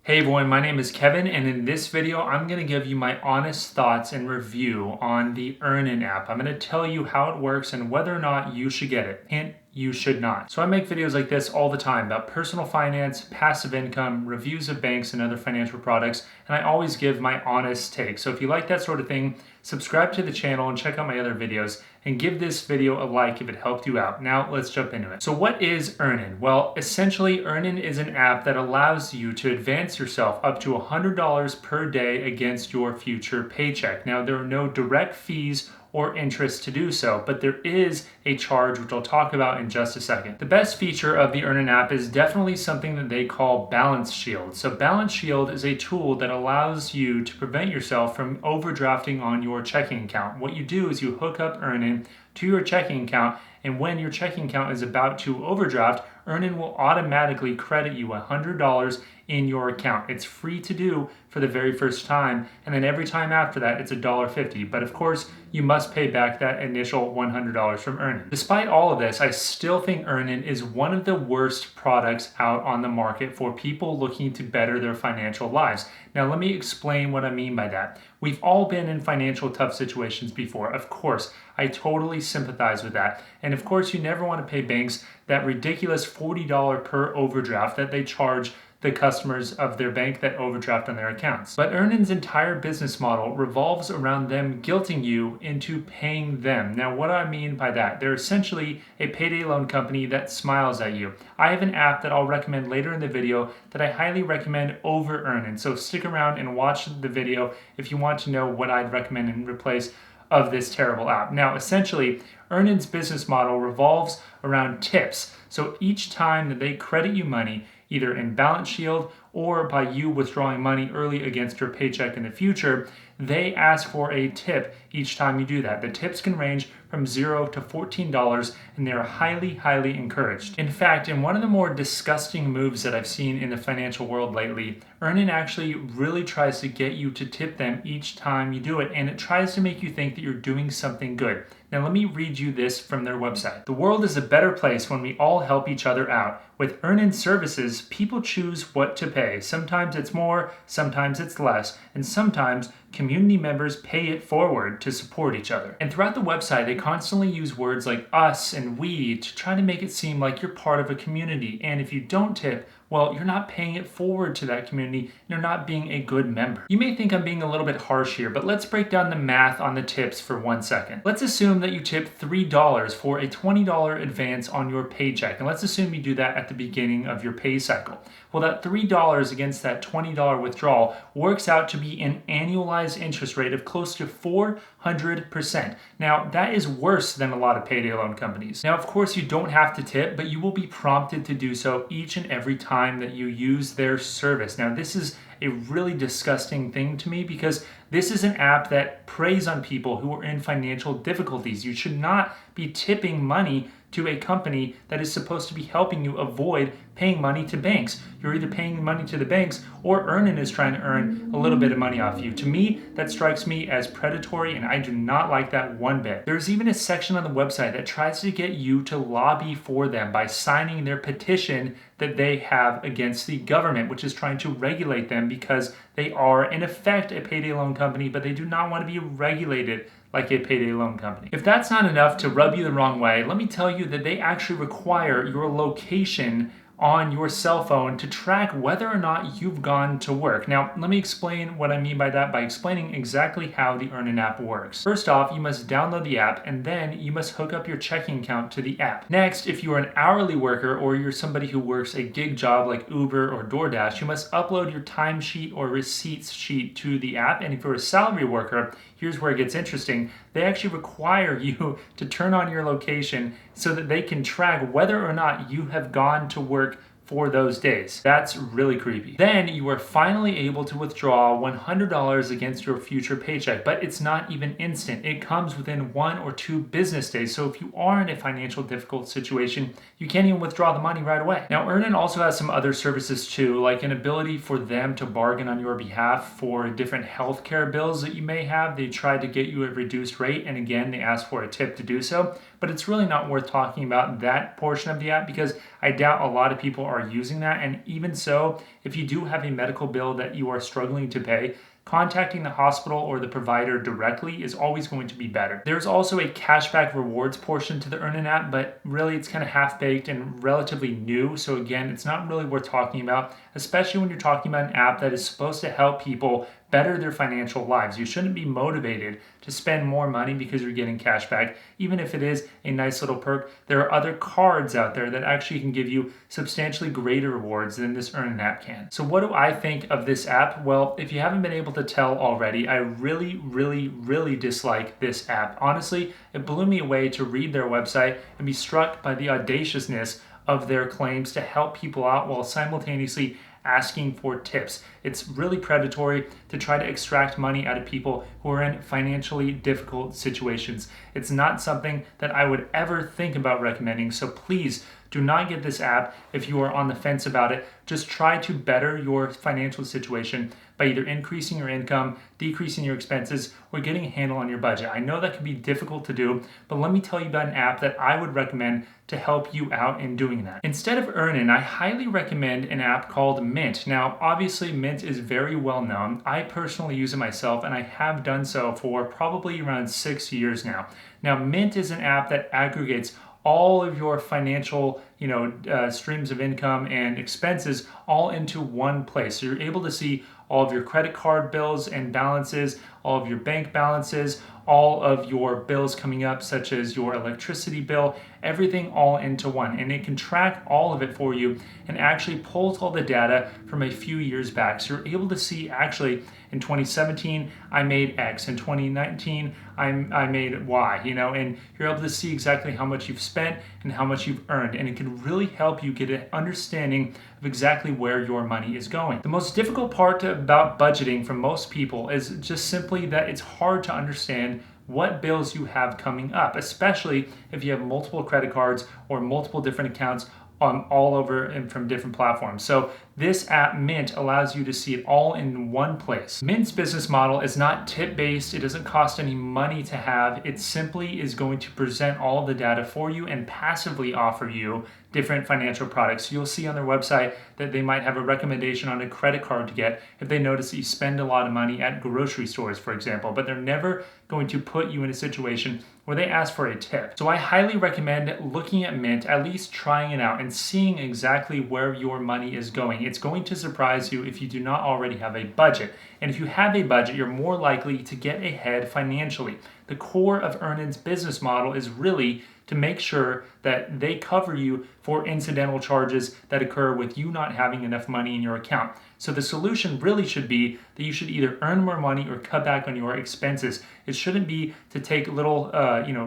Hey everyone, my name is Kevin, and in this video, I'm going to give you my honest thoughts and review on the Earnin app. I'm going to tell you how it works and whether or not you should get it. Hint, you should not. So I make videos like this all the time about personal finance, passive income, reviews of banks and other financial products, and I always give my honest take. So if you like that sort of thing, subscribe to the channel and check out my other videos, and give this video a like if it helped you out. Now let's jump into it. So what is Earnin? Well, essentially Earnin is an app that allows you to advance yourself up to $100 per day against your future paycheck. Now there are no direct fees or interest to do so, but there is a charge, which I'll talk about in just a second. The best feature of the Earnin app is definitely something that they call Balance Shield. So Balance Shield is a tool that allows you to prevent yourself from overdrafting on your checking account. What you do is you hook up Earnin to your checking account, and when your checking account is about to overdraft, Earnin will automatically credit you $100 in your account. It's free to do for the very first time, and then every time after that it's $1.50. But of course, you must pay back that initial $100 from Earnin. Despite all of this, I still think Earnin is one of the worst products out on the market for people looking to better their financial lives. Now let me explain what I mean by that. We've all been in financial tough situations before. Of course, I totally sympathize with that. And of course, you never want to pay banks that ridiculous $40 per overdraft that they charge the customers of their bank that overdraft on their accounts. But Earnin's entire business model revolves around them guilting you into paying them. Now, what do I mean by that? They're essentially a payday loan company that smiles at you. I have an app that I'll recommend later in the video that I highly recommend over Earnin. So stick around and watch the video if you want to know what I'd recommend in replace of this terrible app. Now, essentially, Earnin's business model revolves around tips. So each time that they credit you money, either in Balance Shield or by you withdrawing money early against your paycheck in the future, they ask for a tip each time you do that. The tips can range from $0 to $14, and they're highly, highly encouraged. In fact, in one of the more disgusting moves that I've seen in the financial world lately, Earnin actually really tries to get you to tip them each time you do it, and it tries to make you think that you're doing something good. Now let me read you this from their website. The world is a better place when we all help each other out. With Earnin services, people choose what to pay. Sometimes it's more, sometimes it's less, and sometimes community members pay it forward to support each other. And throughout the website, they constantly use words like us and we to try to make it seem like you're part of a community. And if you don't tip, well, you're not paying it forward to that community, and you're not being a good member. You may think I'm being a little bit harsh here, but let's break down the math on the tips for 1 second. Let's assume that you tip $3 for a $20 advance on your paycheck, and let's assume you do that at the beginning of your pay cycle. Well, that $3 against that $20 withdrawal works out to be an annualized interest rate of close to 400%. Now, that is worse than a lot of payday loan companies. Now, of course, you don't have to tip, but you will be prompted to do so each and every time that you use their service. Now, this is a really disgusting thing to me because this is an app that preys on people who are in financial difficulties. You should not be tipping money to a company that is supposed to be helping you avoid paying money to banks. You're either paying money to the banks or Earnin is trying to earn a little bit of money off you. To me, that strikes me as predatory, and I do not like that one bit. There's even a section on the website that tries to get you to lobby for them by signing their petition that they have against the government, which is trying to regulate them because they are in effect a payday loan company, but they do not want to be regulated like a payday loan company. If that's not enough to rub you the wrong way, let me tell you that they actually require your location on your cell phone to track whether or not you've gone to work. Now, let me explain what I mean by that by explaining exactly how the Earnin app works. First off, you must download the app, and then you must hook up your checking account to the app. Next, if you are an hourly worker or you're somebody who works a gig job like Uber or DoorDash, you must upload your timesheet or receipts sheet to the app. And if you're a salary worker, here's where it gets interesting. They actually require you to turn on your location so that they can track whether or not you have gone to work for those days. That's really creepy. Then you are finally able to withdraw $100 against your future paycheck, but it's not even instant. It comes within 1 or 2 business days. So if you are in a financial difficult situation, you can't even withdraw the money right away. Now, Earnin also has some other services too, like an ability for them to bargain on your behalf for different healthcare bills that you may have. They try to get you a reduced rate, and again, they ask for a tip to do so. But it's really not worth talking about that portion of the app because I doubt a lot of people are using that. And even so, if you do have a medical bill that you are struggling to pay, contacting the hospital or the provider directly is always going to be better. There's also a cashback rewards portion to the Earnin app, but really it's kind of half-baked and relatively new. So again, it's not really worth talking about, especially when you're talking about an app that is supposed to help people better their financial lives. You shouldn't be motivated to spend more money because you're getting cash back, even if it is a nice little perk. There are other cards out there that actually can give you substantially greater rewards than this Earnin app can. So what do I think of this app? Well, if you haven't been able to tell already, I really dislike this app. Honestly, it blew me away to read their website and be struck by the audaciousness of their claims to help people out while simultaneously asking for tips. It's really predatory to try to extract money out of people who are in financially difficult situations. It's not something that I would ever think about recommending, so please do not get this app if you are on the fence about it. Just try to better your financial situation by either increasing your income, decreasing your expenses, or getting a handle on your budget. I know that can be difficult to do, but let me tell you about an app that I would recommend to help you out in doing that. Instead of Earnin, I highly recommend an app called Mint. Now, obviously Mint is very well known. I personally use it myself, and I have done so for probably around 6 years now. Now, Mint is an app that aggregates all of your financial streams of income and expenses all into one place. So you're able to see all of your credit card bills and balances, all of your bank balances, all of your bills coming up, such as your electricity bill, everything all into one. And it can track all of it for you and actually pulls all the data from a few years back. So you're able to see actually in 2017, I made X. In 2019, I made Y, and you're able to see exactly how much you've spent and how much you've earned. And it can really help you get an understanding of exactly where your money is going. The most difficult part about budgeting for most people is just simply that it's hard to understand what bills you have coming up, especially if you have multiple credit cards or multiple different accounts all over and from different platforms. So this app, Mint, allows you to see it all in one place. Mint's business model is not tip-based. It doesn't cost any money to have. It simply is going to present all of the data for you and passively offer you different financial products. You'll see on their website that they might have a recommendation on a credit card to get if they notice that you spend a lot of money at grocery stores, for example, but they're never going to put you in a situation where they ask for a tip. So I highly recommend looking at Mint, at least trying it out and seeing exactly where your money is going. It's going to surprise you if you do not already have a budget. And if you have a budget, you're more likely to get ahead financially. The core of Earnin's business model is really to make sure that they cover you for incidental charges that occur with you not having enough money in your account. So the solution really should be that you should either earn more money or cut back on your expenses. It shouldn't be to take little,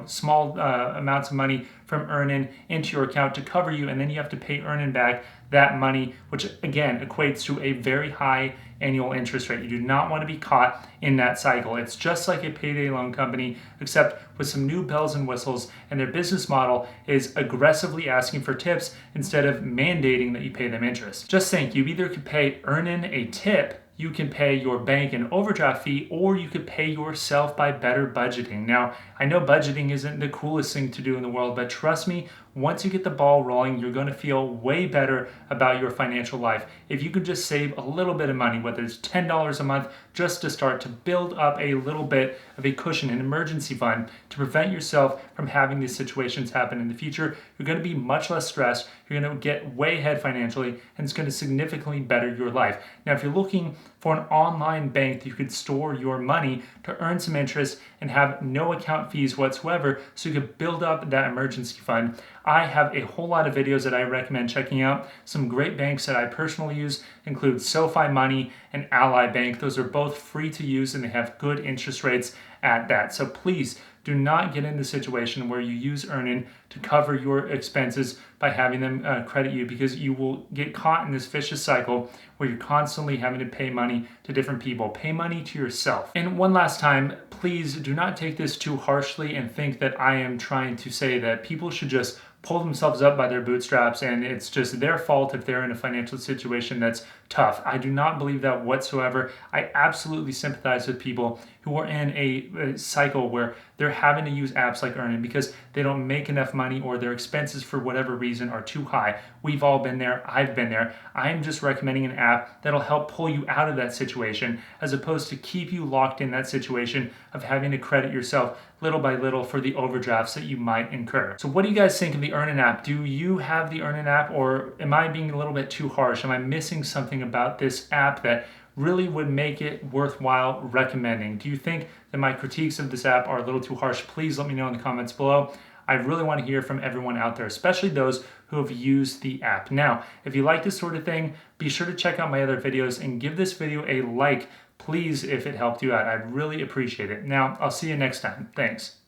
small amounts of money from Earnin into your account to cover you, and then you have to pay Earnin back that money, which again equates to a very high annual interest rate. You do not want to be caught in that cycle. It's just like a payday loan company, except with some new bells and whistles, and their business model is aggressively asking for tips instead of mandating that you pay them interest. Just think, you either could pay Earnin a tip, you can pay your bank an overdraft fee, or you could pay yourself by better budgeting. Now, I know budgeting isn't the coolest thing to do in the world, but trust me, once you get the ball rolling, you're going to feel way better about your financial life. If you could just save a little bit of money, whether it's $10 a month, just to start to build up a little bit of a cushion, an emergency fund to prevent yourself from having these situations happen in the future, you're going to be much less stressed, you're going to get way ahead financially, and it's going to significantly better your life. Now, if you're looking for an online bank that you could store your money to earn some interest and have no account fees whatsoever so you could build up that emergency fund, I have a whole lot of videos that I recommend checking out. Some great banks that I personally use include SoFi Money and Ally Bank. Those are both free to use and they have good interest rates at that. So please do not get in the situation where you use Earnin to cover your expenses by having them credit you, because you will get caught in this vicious cycle where you're constantly having to pay money to different people. Pay money to yourself. And one last time, please do not take this too harshly and think that I am trying to say that people should just pull themselves up by their bootstraps and it's just their fault if they're in a financial situation that's tough. I do not believe that whatsoever. I absolutely sympathize with people who are in a cycle where they're having to use apps like Earnin because they don't make enough money or their expenses for whatever reason are too high. We've all been there. I've been there. I'm just recommending an app that'll help pull you out of that situation as opposed to keep you locked in that situation of having to credit yourself little by little for the overdrafts that you might incur. So what do you guys think of the Earnin app? Do you have the Earnin app, or am I being a little bit too harsh? Am I missing something about this app that really would make it worthwhile recommending? Do you think that my critiques of this app are a little too harsh? Please let me know in the comments below. I really want to hear from everyone out there, especially those who have used the app. Now, if you like this sort of thing, be sure to check out my other videos and give this video a like, please, if it helped you out. I'd really appreciate it. Now, I'll see you next time. Thanks.